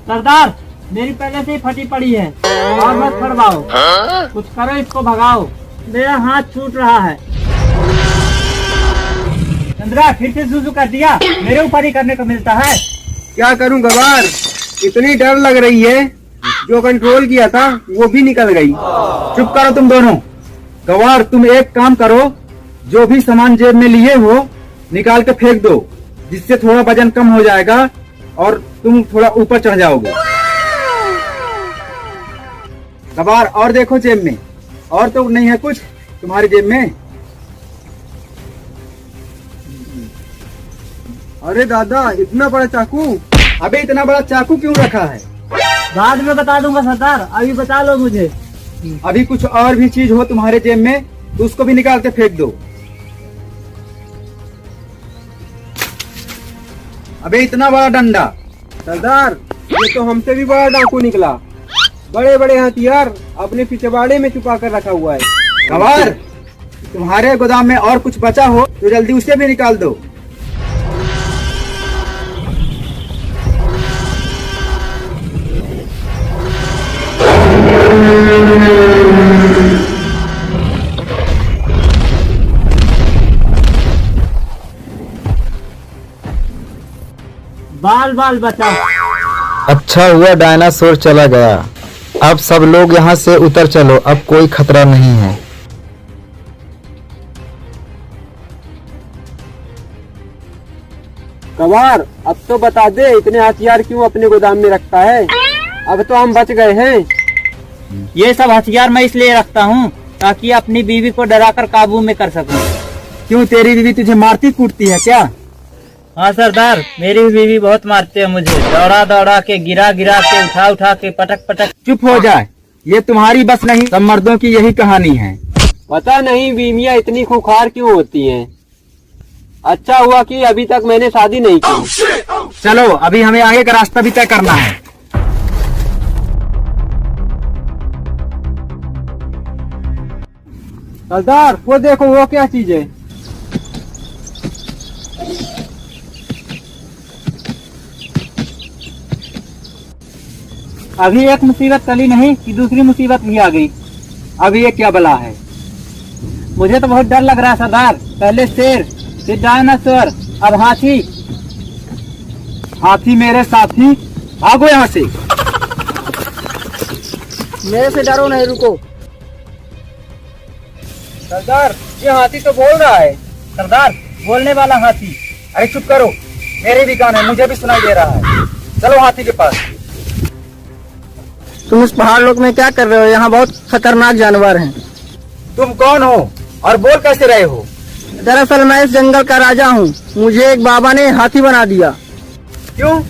सरदार मेरी पहले से ही फटी पड़ी है, और मत फड़वाओ, कुछ करो इसको भगाओ, मेरा हाथ छूट रहा है। चंद्रा फिर से सुसु कर दिया, मेरे ऊपर ही करने को मिलता है। क्या करूं गवार, इतनी डर लग रही है, जो कंट्रोल किया था वो भी निकल गई। चुप करो तुम दोनों। गवार तुम एक काम करो, जो भी सामान जेब में लिए हो निकाल के फेंक दो, जिससे थोड़ा वजन कम हो जाएगा और तुम थोड़ा ऊपर चढ़ जाओगे। गवार और देखो जेब में, और तो नहीं है कुछ तुम्हारी जेब में? अरे दादा इतना बड़ा चाकू, अबे इतना बड़ा चाकू क्यों रखा है? बाद में बता दूंगा सरदार, अभी बता लो मुझे। अभी कुछ और भी चीज हो तुम्हारे जेब में तो उसको भी निकाल के फेंक दो। अबे इतना बड़ा डंडा। सरदार ये तो हमसे भी बड़ा डाकू निकला, बड़े बड़े हथियार अपने पिछवाड़े में छुपा कर रखा हुआ है। गवार तुम्हारे गोदाम में और कुछ बचा हो तो जल्दी उसे भी निकाल दो। बाल बाल बचाओ। अच्छा हुआ डायनासोर चला गया, अब सब लोग यहाँ से उतर चलो, अब कोई खतरा नहीं है। गवार अब तो बता दे, इतने हथियार क्यों अपने गोदाम में रखता है? अब तो हम बच गए हैं। ये सब हथियार मैं इसलिए रखता हूँ ताकि अपनी बीवी को डराकर काबू में कर सकूं। क्यों तेरी बीवी तुझे मारती कूटती है क्या? हाँ सरदार, मेरी बीवी बहुत मारती है मुझे, दौड़ा दौड़ा के, गिरा गिरा के, उठा उठा के, पटक पटक। चुप हो जाए, ये तुम्हारी बस नहीं, सब मर्दों की यही कहानी है। पता नहीं बीवियाँ इतनी खूंखार क्यों होती हैं। अच्छा हुआ कि अभी तक मैंने शादी नहीं की। चलो अभी हमें आगे का रास्ता भी तय करना है। सरदार वो देखो, वो क्या चीज है? अभी एक मुसीबत टली नहीं कि दूसरी मुसीबत भी आ गई। अभी ये क्या बला है? मुझे तो बहुत डर लग रहा है सरदार। पहले शेर, फिर डायनासोर, अब हाथी। हाथी मेरे साथी, भागो यहाँ से। मेरे से डरो नहीं, रुको। सरदार ये हाथी तो बोल रहा है। सरदार बोलने वाला हाथी। अरे चुप करो, मेरे भी कान है, मुझे भी सुनाई दे रहा है। चलो हाथी के पास। तुम इस पहाड़ लोक में क्या कर रहे हो? यहाँ बहुत खतरनाक जानवर हैं। तुम कौन हो और बोल कैसे रहे हो? दरअसल मैं इस जंगल का राजा हूँ। मुझे एक बाबा ने हाथी बना दिया। क्यों?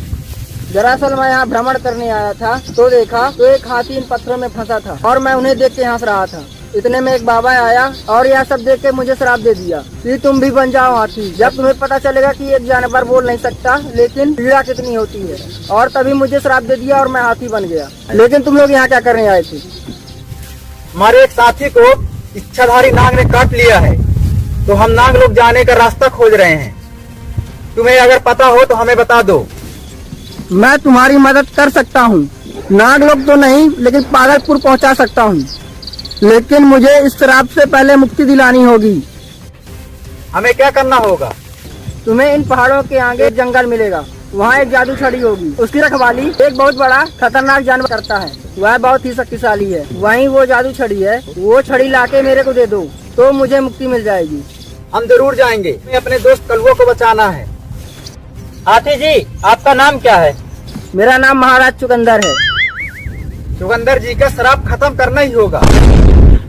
दरअसल मैं यहाँ भ्रमण करने आया था, तो देखा तो एक हाथी इन पत्थरों में फंसा था और मैं उन्हें देख के हंस रहा था। इतने में एक बाबा आया और यह सब देख के मुझे श्राप दे दिया कि तुम भी बन जाओ हाथी। जब तुम्हें पता चलेगा कि एक जानवर बोल नहीं सकता लेकिन पीड़ा कितनी होती है, और तभी मुझे श्राप दे दिया और मैं हाथी बन गया। लेकिन तुम लोग यहाँ क्या करने आए थे? हमारे एक साथी को इच्छाधारी नाग ने काट लिया है, तो हम नाग लोग जाने का रास्ता खोज रहे हैं। तुम्हें अगर पता हो तो हमें बता दो। मैं तुम्हारी मदद कर सकता हूँ। नाग लोग तो नहीं, लेकिन पागलपुर पहुँचा सकता हूँ। लेकिन मुझे इस श्राप से पहले मुक्ति दिलानी होगी। हमें क्या करना होगा? तुम्हें इन पहाड़ों के आगे जंगल मिलेगा, वहाँ एक जादू छड़ी होगी। उसकी रखवाली एक बहुत बड़ा खतरनाक जानवर करता है। वह बहुत ही शक्तिशाली है। वहीं वो जादू छड़ी है। वो छड़ी लाके मेरे को दे दो तो मुझे मुक्ति मिल जाएगी। हम जरूर जाएंगे। हमें अपने दोस्त कलुआ को बचाना है। हाथी जी, आपका नाम क्या है? मेरा नाम महाराज चुकंदर है। चुकंदर जी का श्राप खत्म करना ही होगा।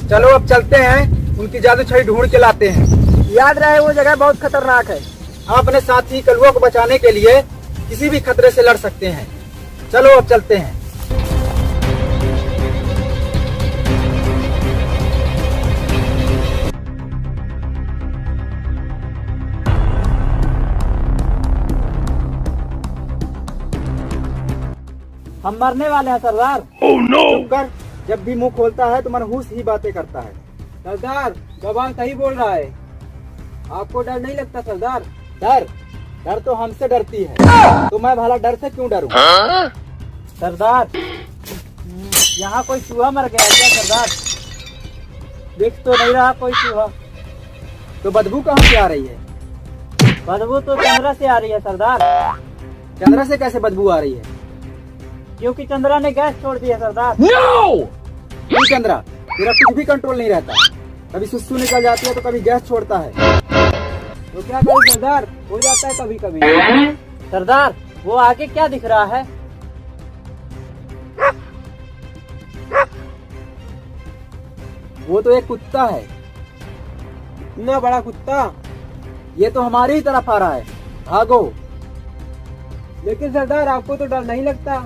चलो अब चलते हैं, उनकी जादू छड़ी ढूंढ के लाते हैं। याद रहे वो जगह बहुत खतरनाक है। हम अपने साथी कलुआ को बचाने के लिए किसी भी खतरे से लड़ सकते हैं। चलो अब चलते हैं। हम मरने वाले हैं सरदार। चुप कर, जब भी मुंह खोलता है तो मनहूस ही बातें करता है। सरदार जवान सही बोल रहा है। आपको डर नहीं लगता सरदार? डर तो हमसे डरती है, तो मैं भला डर से क्यों डरूं? सरदार यहाँ कोई चूहा मर गया क्या सरदार? दिख तो नहीं रहा कोई चूहा। तो बदबू कहाँ से आ रही है? बदबू तो चंद्रा से आ रही है सरदार। चंद्रा से कैसे बदबू आ रही है? क्योंकि चंद्रा ने गैस छोड़ दी है सरदार। क्यों चंद्रा, तेरा कुछ भी कंट्रोल नहीं रहता। कभी सुसु निकल जाती है तो कभी गैस छोड़ता है। तो क्या करें सरदार, हो जाता है कभी कभी। सरदार वो आगे क्या दिख रहा है? वो तो एक कुत्ता है। इतना बड़ा कुत्ता? ये तो हमारी ही तरफ आ रहा है। भागो। लेकिन सरदार आपको तो डर नहीं लगता?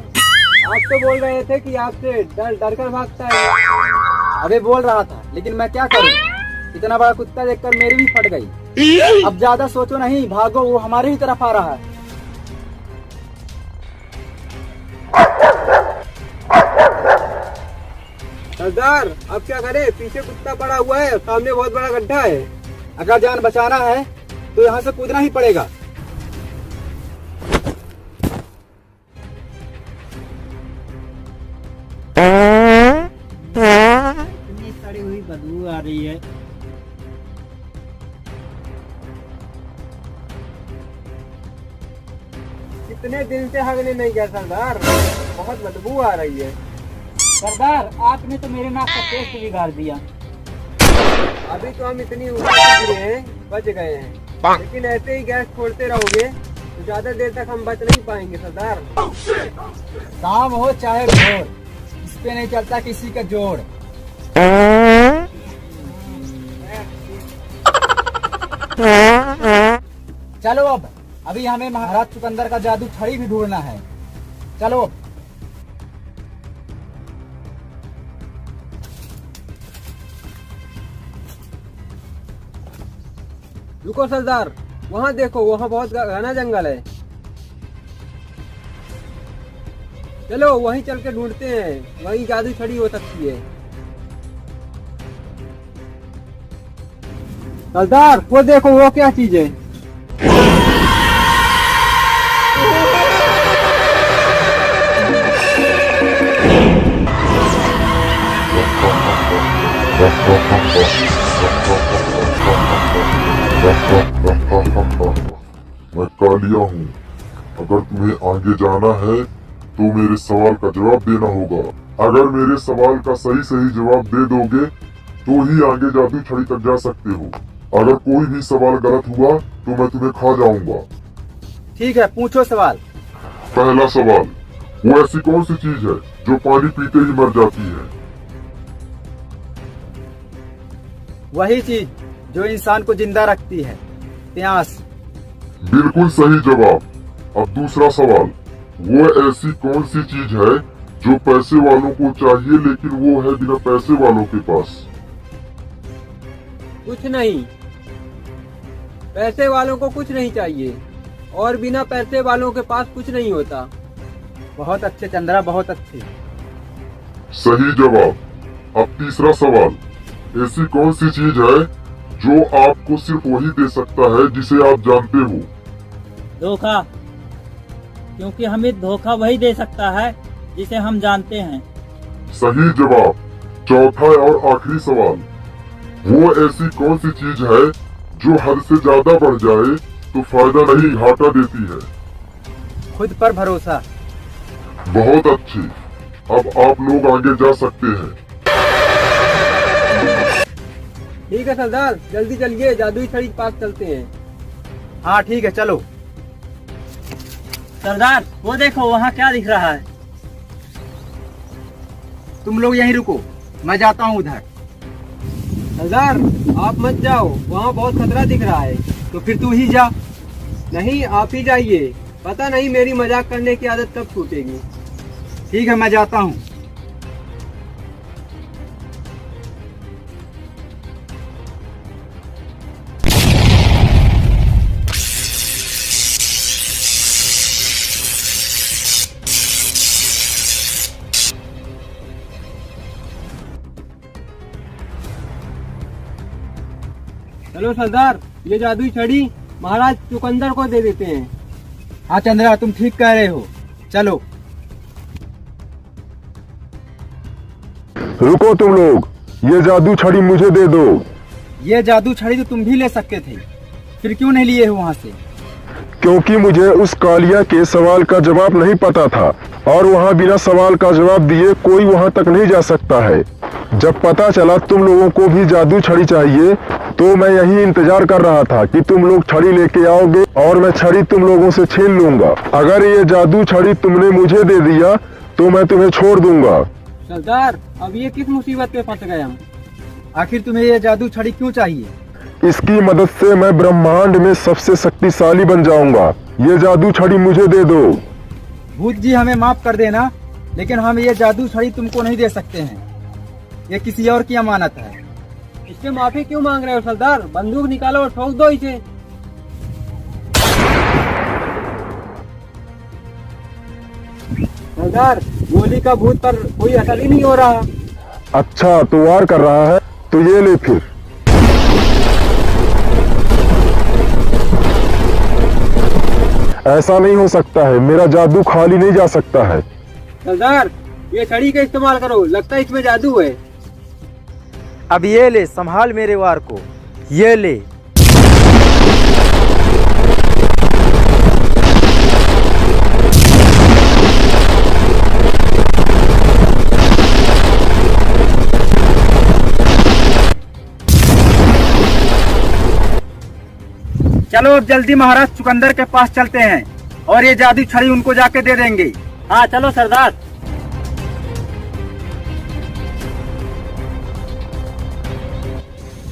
आप तो बोल रहे थे कि आपसे डर कर भागता है। अबे बोल रहा था, लेकिन मैं क्या करूं? इतना बड़ा कुत्ता देखकर मेरी भी फट गई। अब ज्यादा सोचो नहीं, भागो, वो हमारी ही तरफ आ रहा है। सरदार अब क्या करें? पीछे कुत्ता पड़ा हुआ है, सामने बहुत बड़ा गड्ढा है। अगर जान बचाना है तो यहाँ से कूदना ही पड़ेगा। इतनी सड़ी हुई बदबू आ रही है। कितने दिन से हगने नहीं गया सरदार, बहुत बदबू आ रही है। सरदार आपने तो मेरे नाक का टेस्ट बिगाड़ दिया। अभी तो हम इतनी ऊपर गिरे हैं, बच गए हैं। लेकिन ऐसे ही गैस छोड़ते रहोगे तो ज्यादा देर तक हम बच नहीं पाएंगे सरदार। शाम हो चाहे भोर, इस पे नहीं चलता किसी का जोड़। चलो अब, अभी हमें महाराज चुकंदर का जादू छड़ी भी ढूंढना है। चलो। रुको सरदार, वहाँ देखो, वहाँ बहुत घना जंगल है। चलो वहीं चल के ढूंढते हैं, वहीं जादू छड़ी हो सकती है। सरदार वो देखो, वो क्या चीज है? मैं कालिया हूँ। अगर तुम्हें आगे जाना है तो मेरे सवाल का जवाब देना होगा। अगर मेरे सवाल का सही सही जवाब दे दोगे तो ही आगे जादू छड़ी तक जा सकते हो। अगर कोई भी सवाल गलत हुआ तो मैं तुम्हें खा जाऊंगा। ठीक है, पूछो सवाल। पहला सवाल, वो ऐसी कौन सी चीज है जो पानी पीते ही मर जाती है? वही चीज जो इंसान को जिंदा रखती है, प्यास। बिल्कुल सही जवाब। अब दूसरा सवाल, वो ऐसी कौन सी चीज है जो पैसे वालों को चाहिए लेकिन वो है बिना पैसे वालों के पास? कुछ नहीं, पैसे वालों को कुछ नहीं चाहिए और बिना पैसे वालों के पास कुछ नहीं होता। बहुत अच्छे चंद्रा, बहुत अच्छे। सही जवाब। अब तीसरा सवाल, ऐसी कौन सी चीज है जो आपको सिर्फ वही दे सकता है जिसे आप जानते हो? धोखा, क्योंकि हमें धोखा वही दे सकता है जिसे हम जानते हैं। सही जवाब। चौथा और आखिरी सवाल, वो ऐसी कौन सी चीज है जो हद से ज्यादा बढ़ जाए तो फायदा नहीं घाटा देती है? खुद पर भरोसा। बहुत अच्छी। अब आप लोग आगे जा सकते हैं। ठीक है सरदार, जल्दी चलिए, जादुई छड़ी के पास चलते हैं। हाँ ठीक है, चलो। सरदार वो देखो, वहाँ क्या दिख रहा है? तुम लोग यहीं रुको, मैं जाता हूँ उधर। सरदार आप मत जाओ, वहाँ बहुत खतरा दिख रहा है। तो फिर तू ही जा। नहीं, आप ही जाइए, पता नहीं मेरी मजाक करने की आदत कब छूटेगी। ठीक है, मैं जाता हूँ। चलो सरदार, ये जादुई छड़ी महाराज चुकंदर को दे देते हैं। हाँ चंद्रा, तुम ठीक कह रहे हो, चलो। रुको तुम लोग, ये जादू छड़ी मुझे दे दो। ये जादू छड़ी तो तुम भी ले सकते थे, फिर क्यों नहीं लिए हो वहाँ से? क्योंकि मुझे उस कालिया के सवाल का जवाब नहीं पता था और वहाँ बिना सवाल का जवाब दिए कोई वहाँ तक नहीं जा सकता है। जब पता चला तुम लोगों को भी जादू छड़ी चाहिए तो मैं यही इंतजार कर रहा था कि तुम लोग छड़ी लेके आओगे और मैं छड़ी तुम लोगों से छीन लूंगा। अगर ये जादू छड़ी तुमने मुझे दे दिया तो मैं तुम्हें छोड़ दूंगा। सरदार अब ये किस मुसीबत पे फंस गए हम? आखिर तुम्हें ये जादू छड़ी क्यों चाहिए? इसकी मदद से मैं ब्रह्मांड में सबसे शक्तिशाली बन जाऊंगा। ये जादू छड़ी मुझे दे दो। भूत जी हमें माफ कर देना, लेकिन हम ये जादू छड़ी तुमको नहीं दे सकते हैं। ये किसी और की अमानत है। इससे माफी क्यों मांग रहे हो सरदार? बंदूक निकालो और ठोक दो इसे। सरदार गोली का भूत पर कोई असर ही नहीं हो रहा। अच्छा तो वार कर रहा है, तो ये ले फिर। ऐसा नहीं हो सकता है, मेरा जादू खाली नहीं जा सकता है। सरदार ये छड़ी का इस्तेमाल करो, लगता है इसमें जादू है। अब ये ले, संभाल मेरे वार को, ये ले। चलो अब जल्दी महाराज चुकंदर के पास चलते हैं और ये जादू छड़ी उनको जाके दे देंगे। हाँ चलो सरदार।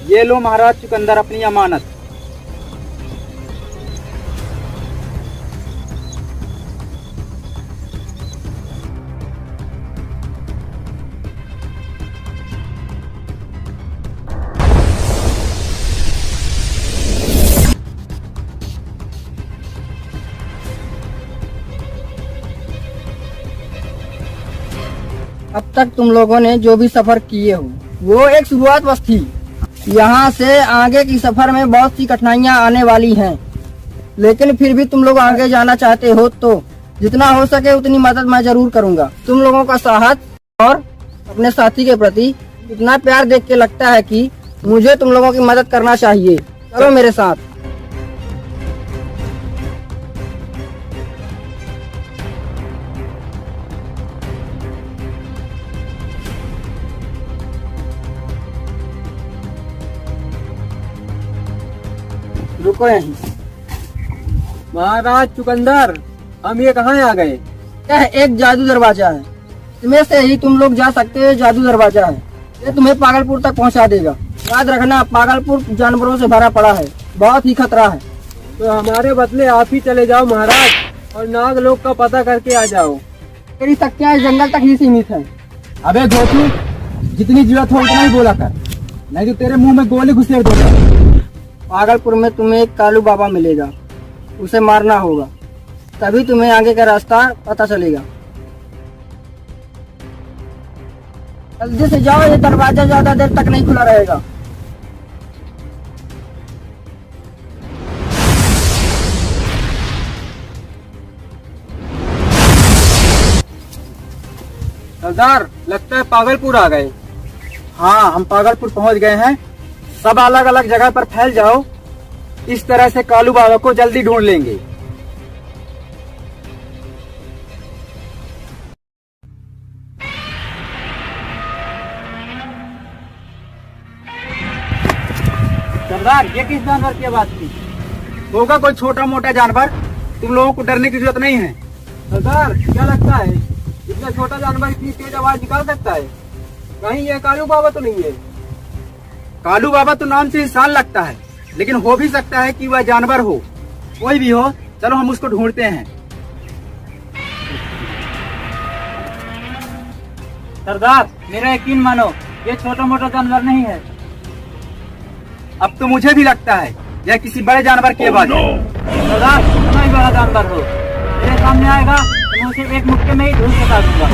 ये लो महाराज चुकंदर अपनी अमानत। अब तक तुम लोगों ने जो भी सफर किए हो वो एक शुरुआत बस थी। यहाँ से आगे की सफर में बहुत सी कठिनाइयाँ आने वाली हैं, लेकिन फिर भी तुम लोग आगे जाना चाहते हो तो जितना हो सके उतनी मदद मैं जरूर करूँगा। तुम लोगों का साहस और अपने साथी के प्रति इतना प्यार देख के लगता है कि मुझे तुम लोगों की मदद करना चाहिए। चलो मेरे साथ। रुको यहीं। महाराज चुकंदर, हम ये कहाँ आ गए? यह एक जादू दरवाजा है, इसमें से ही तुम लोग जा सकते हो। जादू दरवाजा है, ये तुम्हें पागलपुर तक पहुंचा देगा। याद रखना, पागलपुर जानवरों से भरा पड़ा है, बहुत ही खतरा है। तो हमारे बदले आप ही चले जाओ महाराज, और नाग लोग का पता करके आ जाओ। तेरी शक्तियाँ इस जंगल तक ही सीमित है। अबे घोटू, जितनी जरूरत हो उतना ही बोला कर, नहीं तो तेरे मुंह में गोली घुसेड़ दूंगा। पागलपुर में तुम्हें एक कालू बाबा मिलेगा, उसे मारना होगा, तभी तुम्हें आगे का रास्ता पता चलेगा। जल्दी से जाओ, ये दरवाजा ज्यादा देर तक नहीं खुला रहेगा। सरदार, लगता है पागलपुर आ गए। हाँ, हम पागलपुर पहुंच गए हैं। सब अलग अलग जगह पर फैल जाओ, इस तरह से कालू बाबा को जल्दी ढूंढ लेंगे। सरदार, ये किस जानवर की आवाज थी? होगा कोई छोटा मोटा जानवर, तुम लोगों को डरने की जरूरत नहीं है। सरदार, क्या लगता है इतना छोटा जानवर इतनी तेज आवाज निकाल सकता है? कहीं ये कालू बाबा तो नहीं है? कालू बाबा तो नाम से इंसान लगता है, लेकिन हो भी सकता है कि वह जानवर हो। कोई भी हो, चलो हम उसको ढूंढते हैं। सरदार, मेरा यकीन मानो, ये छोटा मोटा जानवर नहीं है। अब तो मुझे भी लगता है यह किसी बड़े जानवर की आवाज है। सरदार, कितना ही बड़ा जानवर हो, मेरे सामने आएगा तो मैं उसे एक मुक्के में ही ढूंढ बता दूंगा।